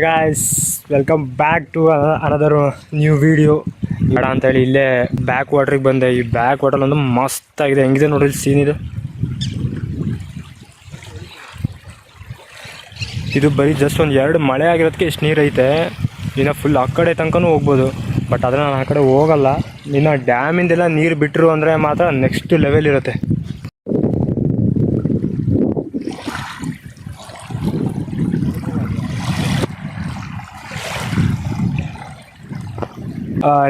Guys welcome back to another new video. ಬೇಡ ಅಂತೇಳಿ ಇಲ್ಲೇ ಬ್ಯಾಕ್ ವಾಟ್ರಿಗೆ ಬಂದೆ. ಈ ಬ್ಯಾಕ್ ವಾಟರ್ ಒಂದು ಮಸ್ತ್ ಆಗಿದೆ, ಹೆಂಗಿದೆ ನೋಡ್ರಿ ಸೀನ್ ಇದು. ಇದು ಬರೀ ಜಸ್ಟ್ ಒಂದು 2 ಮಳೆ ಆಗಿರೋದಕ್ಕೆ ಇಷ್ಟು ನೀರು ಐತೆ. ಇನ್ನು ಫುಲ್ ಆ ಕಡೆ ತನಕನೂ ಹೋಗ್ಬೋದು, ಬಟ್ ಆದರೆ ನಾನು ಆ ಕಡೆ ಹೋಗಲ್ಲ. ಇನ್ನು ಡ್ಯಾಮಿಂದೆಲ್ಲ ನೀರು ಬಿಟ್ಟರು ಅಂದರೆ ಮಾತ್ರ ನೆಕ್ಸ್ಟ್ ಲೆವೆಲ್ ಇರುತ್ತೆ.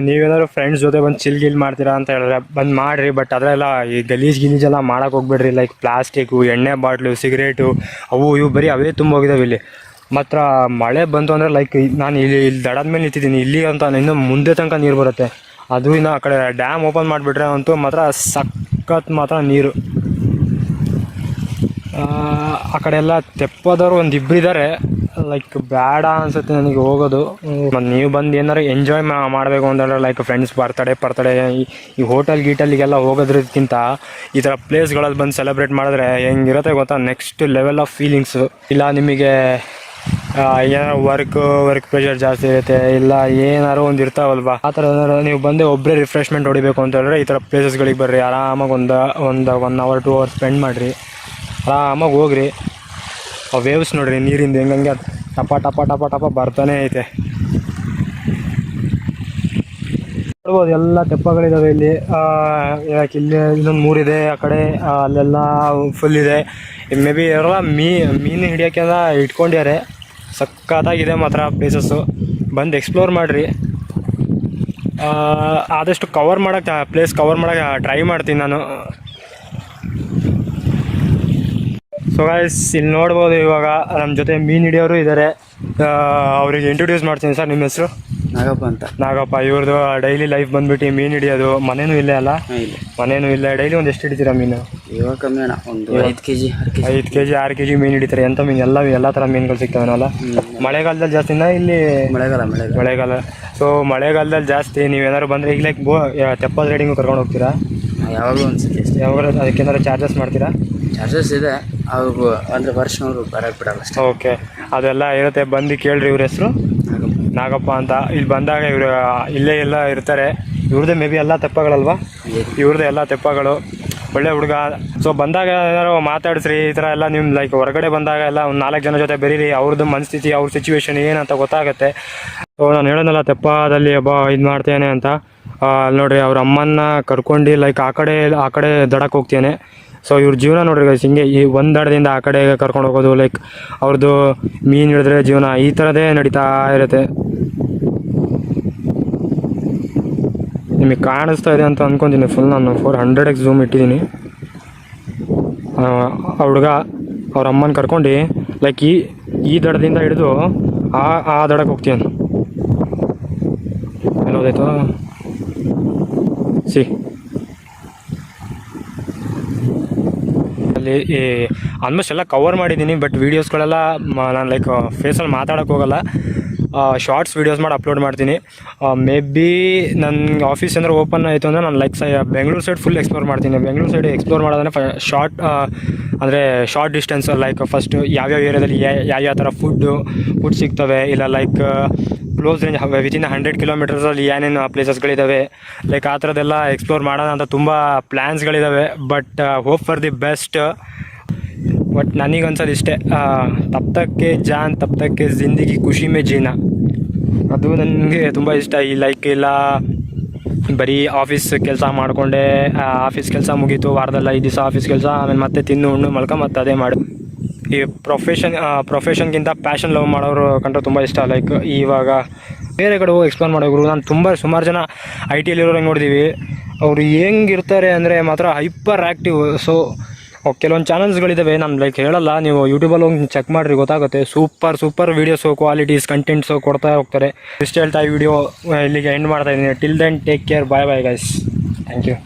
ನೀವೇನಾದ್ರು ಫ್ರೆಂಡ್ಸ್ ಜೊತೆ ಬಂದು ಚಿಲ್ ಮಾಡ್ತೀರಾ ಅಂತ ಹೇಳಿದ್ರೆ ಬಂದು ಮಾಡಿರಿ. ಬಟ್ ಅದರೆಲ್ಲ ಈ ಗಲೀಜೆಲ್ಲ ಮಾಡೋಕೆ ಹೋಗ್ಬೇಡ್ರಿ. ಲೈಕ್ ಪ್ಲಾಸ್ಟಿಕ್ಕು, ಎಣ್ಣೆ ಬಾಟ್ಲು, ಸಿಗರೇಟು, ಅವು ಇವು ಬರೀ ಅವೇ ತುಂಬ ಹೋಗಿದ್ದಾವೆ ಇಲ್ಲಿ. ಮಾತ್ರ ಮಳೆ ಬಂತು ಅಂದರೆ ಲೈಕ್ ನಾನು ಇಲ್ಲಿ ದಡದ ಮೇಲೆ ನಿಂತಿದ್ದೀನಿ. ಇಲ್ಲಿ ಅಂತ ಇನ್ನು ಮುಂದೆ ತನಕ ನೀರು ಬರುತ್ತೆ. ಅದು ಇನ್ನು ಆ ಕಡೆ ಡ್ಯಾಮ್ ಓಪನ್ ಮಾಡಿಬಿಟ್ರೆ ಅಂತೂ ಮಾತ್ರ ಸಖತ್ ಮಾತ್ರ ನೀರು. ಆ ಕಡೆ ಎಲ್ಲ ತೆಪ್ಪದವರು ಒಂದು ಇಬ್ಬರಿದ್ದಾರೆ. ಲೈಕ್ ಬೇಡ ಅನಿಸುತ್ತೆ ನನಗೆ ಹೋಗೋದು. ಮತ್ತು ನೀವು ಬಂದು ಏನಾರು ಎಂಜಾಯ್ ಮಾಡಬೇಕು ಅಂತಂದರೆ ಲೈಕ್ ಫ್ರೆಂಡ್ಸ್ ಬರ್ತಡೇ ಈ ಗೀಟಲ್ಲಿಗೆಲ್ಲ ಹೋಗೋದ್ರಕ್ಕಿಂತ ಈ ಥರ ಪ್ಲೇಸ್ಗಳಲ್ಲಿ ಬಂದು ಸೆಲೆಬ್ರೇಟ್ ಮಾಡಿದ್ರೆ ಹೆಂಗಿರುತ್ತೆ ಗೊತ್ತಾ, ನೆಕ್ಸ್ಟ್ ಲೆವೆಲ್ ಆಫ್ ಫೀಲಿಂಗ್ಸು. ಇಲ್ಲ ನಿಮಗೆ ಏನಾರು ವರ್ಕ್ ಪ್ರೆಷರ್ ಜಾಸ್ತಿ ಇರುತ್ತೆ, ಇಲ್ಲ ಏನಾರು ಒಂದು ಇರ್ತಾವಲ್ವಾ, ಆ ಥರ ಏನಾರು ನೀವು ಬಂದು ಒಬ್ಬರೇ ರಿಫ್ರೆಶ್ಮೆಂಟ್ ಹೊಡಿಬೇಕು ಅಂತ ಹೇಳಿದ್ರೆ ಈ ಥರ ಪ್ಲೇಸಸ್ಗಳಿಗೆ ಬರ್ರಿ. ಆರಾಮಾಗಿ ಒಂದು 1 hour 2 hours ಸ್ಪೆಂಡ್ ಮಾಡಿರಿ, ಆರಾಮಾಗಿ ಹೋಗ್ರಿ. ಆ ವೇವ್ಸ್ ನೋಡ್ರಿ ನೀರಿಂದ ಹೆಂಗಂಗೆ ಟಪ ಟಪ ಟಪ ಟಪ ಬರ್ತಾನೆ ಐತೆ. ನೋಡ್ಬೋದು ಎಲ್ಲ ತೆಪ್ಪಗಳಿದಾವೆ ಇಲ್ಲಿ. ಯಾಕೆ ಇಲ್ಲಿ ಇನ್ನೊಂದು 3 ಇದೆ, ಆ ಕಡೆ ಅಲ್ಲೆಲ್ಲ ಫುಲ್ ಇದೆ. ಮೇ ಬಿ ಎಲ್ಲ ಮೀನು ಹಿಡಿಯೋಕ್ಕೆಲ್ಲ ಇಟ್ಕೊಂಡಿದ್ದಾರೆ. ಸಕ್ಕತ್ತಾಗಿದೆ ಮಾತ್ರ ಪ್ಲೇಸಸ್ಸು. ಬಂದು ಎಕ್ಸ್ಪ್ಲೋರ್ ಮಾಡಿರಿ. ಆದಷ್ಟು ಪ್ಲೇಸ್ ಕವರ್ ಮಾಡೋಕ್ಕೆ ಟ್ರೈ ಮಾಡ್ತೀನಿ ನಾನು. ಸೊ ಗೈಸ್ ಇಲ್ಲಿ ನೋಡ್ಬೋದು, ಇವಾಗ ನಮ್ಮ ಜೊತೆ ಮೀನು ಹಿಡಿಯೋರು ಇದ್ದಾರೆ. ಅವ್ರಿಗೆ ಇಂಟ್ರೊಡ್ಯೂಸ್ ಮಾಡ್ತೀನಿ. ಸರ್, ನಿಮ್ಮ ಹೆಸರು? ನಾಗಪ್ಪ ಅಂತ. ನಾಗಪ್ಪ. ಇವ್ರದ್ದು ಡೈಲಿ ಲೈಫ್ ಬಂದ್ಬಿಟ್ಟು ಮೀನು ಹಿಡಿಯೋದು. ಮನೇನೂ ಇಲ್ಲೇ ಅಲ್ಲ? ಮನೇನೂ ಇಲ್ಲ. ಡೈಲಿ ಒಂದು ಎಷ್ಟು ಹಿಡಿತೀರಾ ಮೀನು? ಇವಾಗ ಕಮ್ಮಿ ಅಣ್ಣ, ಒಂದು 5 kg 6 kg ಮೀನು ಹಿಡಿತಾರೆ. ಎಂಥ ಮೀನು? ಎಲ್ಲ ಥರ ಮೀನುಗಳು ಸಿಗ್ತಾವಲ್ಲ. ಮಳೆಗಾಲದಲ್ಲಿ ಜಾಸ್ತಿನ ಇಲ್ಲಿ? ಮಳೆಗಾಲ. ಸೊ ಮಳೆಗಾಲದಲ್ಲಿ ಜಾಸ್ತಿ. ನೀವೇನಾದ್ರು ಬಂದರೆ ಈಗ ಲೈಕ್ ತೆಪ್ಪದ ರೈಡಿಂಗು ಕರ್ಕೊಂಡು ಹೋಗ್ತೀರಾ? ಯಾವಾಗಲೂ ಅನ್ಸುತ್ತೆ. ಯಾವಾಗ ಅದಕ್ಕೇನಾದ್ರು ಚಾರ್ಜಸ್ ಮಾಡ್ತೀರಾ? ಚಾರ್ಜಸ್ ಇದೆ, ಅವ್ರಿಗೂ ಅಂದರೆ ವರ್ಷನವರು ಬರೋಕ್ಕೆ ಬಿಡಲ್ಲ ಅಷ್ಟೇ. ಓಕೆ, ಅದೆಲ್ಲ ಇರುತ್ತೆ. ಬಂದು ಕೇಳ್ರಿ. ಇವ್ರ ಹೆಸರು? ನಾಗಪ್ಪ ಅಂತ. ಇಲ್ಲಿ ಬಂದಾಗ ಇವರು ಇಲ್ಲೇ ಎಲ್ಲ ಇರ್ತಾರೆ. ಇವ್ರದ್ದೇ ಮೇ ಬಿ ಎಲ್ಲ ತೆಪ್ಪಗಳಲ್ವಾ? ಇವ್ರದ್ದೇ ಎಲ್ಲ ತೆಪ್ಪಗಳು. ಒಳ್ಳೆ ಹುಡುಗ. ಸೊ ಬಂದಾಗ ಏನಾರು ಮಾತಾಡಿಸ್ರಿ. ಈ ಥರ ಎಲ್ಲ ನಿಮ್ಮ ಲೈಕ್ ಹೊರಗಡೆ ಬಂದಾಗ ಎಲ್ಲ ಒಂದು 4 ಜನ ಜೊತೆ ಬೆರೀರಿ. ಅವ್ರದ್ದು ಮನಸ್ಥಿತಿ, ಅವ್ರ ಸಿಚುವೇಶನ್ ಏನಂತ ಗೊತ್ತಾಗುತ್ತೆ. ಸೊ ನಾನು ಹೇಳೋದಲ್ಲ, ತೆಪ್ಪದಲ್ಲಿ ಇದು ಮಾಡ್ತೇನೆ ಅಂತ. ಅಲ್ಲಿ ನೋಡ್ರಿ, ಅವ್ರ ಅಮ್ಮನ್ನ ಕರ್ಕೊಂಡು ಲೈಕ್ ಆ ಕಡೆ ದಡಕ್ಕೆ ಹೋಗ್ತೇನೆ. ಸೊ ಇವ್ರ ಜೀವನ ನೋಡ್ರಿ ಗೈಸ್, ಹಿಂಗೆ ಈ ಒಂದು ದಡದಿಂದ ಆ ಕಡೆ ಕರ್ಕೊಂಡು ಹೋಗೋದು. ಲೈಕ್ ಅವ್ರದ್ದು ಮೀನು ಹಿಡಿದ್ರೆ ಜೀವನ ಈ ಥರದೇ ನಡೀತಾ ಇರುತ್ತೆ. ನಿಮಗೆ ಕಾಣಿಸ್ತಾ ಇದೆ ಅಂತ ಅಂದ್ಕೊತೀನಿ. ಫುಲ್ ನಾನು 400x ಝೂಮ್ ಇಟ್ಟಿದ್ದೀನಿ. ಆ ಹುಡುಗ ಅವ್ರ ಅಮ್ಮನ ಕರ್ಕೊಂಡು ಲೈಕ್ ಈ ದಡದಿಂದ ಹಿಡಿದು ಆ ದಡಕ್ಕೆ ಹೋಗ್ತೀನಿ. ಎಲ್ಲೋದಾಯ್ತು ಸಿ. ಅಲ್ಲಿ ಆಲ್ಮೋಸ್ಟ್ ಎಲ್ಲ ಕವರ್ ಮಾಡಿದ್ದೀನಿ. ಬಟ್ ವೀಡಿಯೋಸ್ಗಳೆಲ್ಲ ನಾನು ಲೈಕ್ ಫೇಸಲ್ಲಿ ಮಾತಾಡೋಕ್ಕೆ ಹೋಗಲ್ಲ. ಶಾರ್ಟ್ಸ್ ವೀಡಿಯೋಸ್ ಮಾಡಿ ಅಪ್ಲೋಡ್ ಮಾಡ್ತೀನಿ. ಮೇ ಬಿ ನನ್ನ ಆಫೀಸ್ ಏನಾದ್ರು ಓಪನ್ ಆಯಿತು ಅಂದರೆ ನಾನು like Bengaluru side full explore ಮಾಡ್ತೀನಿ. ಬೆಂಗಳೂರು ಸೈಡ್ ಎಕ್ಸ್ಪ್ಲೋರ್ ಮಾಡೋದಂದರೆ ಶಾರ್ಟ್ ಡಿಸ್ಟೆನ್ಸ್. ಲೈಕ್ ಫಸ್ಟು ಯಾವ್ಯಾವ ಏರಿಯಾದಲ್ಲಿ ಯಾವ್ಯಾವ ಥರ ಫುಡ್ ಸಿಗ್ತವೆ, ಇಲ್ಲ like close range within 100 kilometers ಏನೇನು ಪ್ಲೇಸಸ್ಗಳಿದ್ದಾವೆ, ಲೈಕ್ ಆ ಥರದ್ದೆಲ್ಲ ಎಕ್ಸ್ಪ್ಲೋರ್ ಮಾಡೋಣ ಅಂತ ತುಂಬ ಪ್ಲ್ಯಾನ್ಸ್ಗಳಿದ್ದಾವೆ. But hope for the best. But ನನಗನ್ಸೋದು ಇಷ್ಟೇ, ತಬ್ ತಕ್ ಕೆ ಜಿಂದಗಿ ಖುಷಿ ಮೇ ಜೀನಾ, ಅದು ನನಗೆ ತುಂಬ ಇಷ್ಟ. ಈ ಲೈಕ್ ಇಲ್ಲ ಬರೀ ಆಫೀಸ್ ಕೆಲಸ ಮಾಡಿಕೊಂಡೆ, ಆಫೀಸ್ ಕೆಲಸ ಮುಗೀತು, ವಾರದಲ್ಲಿ 5 ದಿವಸ ಆಫೀಸ್ ಕೆಲಸ, ಆಮೇಲೆ ಮತ್ತೆ ತಿನ್ನು ಉಣ್ಣು ಮಲ್ಕ ಮತ್ತೆ ಅದೇ ಮಾಡು. ಈ ಪ್ರೊಫೆಷನ್ಗಿಂತ ಪ್ಯಾಷನ್ ಲವ್ ಮಾಡೋರು ಕಂಡ್ರೆ ತುಂಬ ಇಷ್ಟ. ಲೈಕ್ ಇವಾಗ ಬೇರೆ ಕಡೆ ಹೋಗಿ ಎಕ್ಸ್ಪ್ಲೋರ್ ಮಾಡೋರು. ನಾನು ಸುಮಾರು ಜನ IT ಯಲ್ಲಿರೋರು ನೋಡಿದ್ದೀವಿ. ಅವರು ಹೆಂಗಿರ್ತಾರೆ ಅಂದರೆ ಮಾತ್ರ ಹೈಪರ್ ಆ್ಯಕ್ಟಿವ್. ಸೊ ಕೆಲವೊಂದು ಚಾನಲ್ಸ್ಗಳಿದ್ದಾವೆ, ನಾನು ಲೈಕ್ ಹೇಳಲ್ಲ, ನೀವು ಯೂಟ್ಯೂಬಲ್ಲಿ ಹೋಗಿ ಚೆಕ್ ಮಾಡಿರಿ, ಗೊತ್ತಾಗುತ್ತೆ. ಸೂಪರ್ ವೀಡಿಯೋಸು, ಕ್ವಾಲಿಟೀಸ್, ಕಂಟೆಂಟ್ಸು ಕೊಡ್ತಾ ಹೋಗ್ತಾರೆ. ಇಷ್ಟು ಹೇಳ್ತಾ ಈ ವಿಡಿಯೋ ಇಲ್ಲಿಗೆ ಎಂಡ್ ಮಾಡ್ತಾ ಇದ್ದೀನಿ. Till then take care, bye guys. Thank you.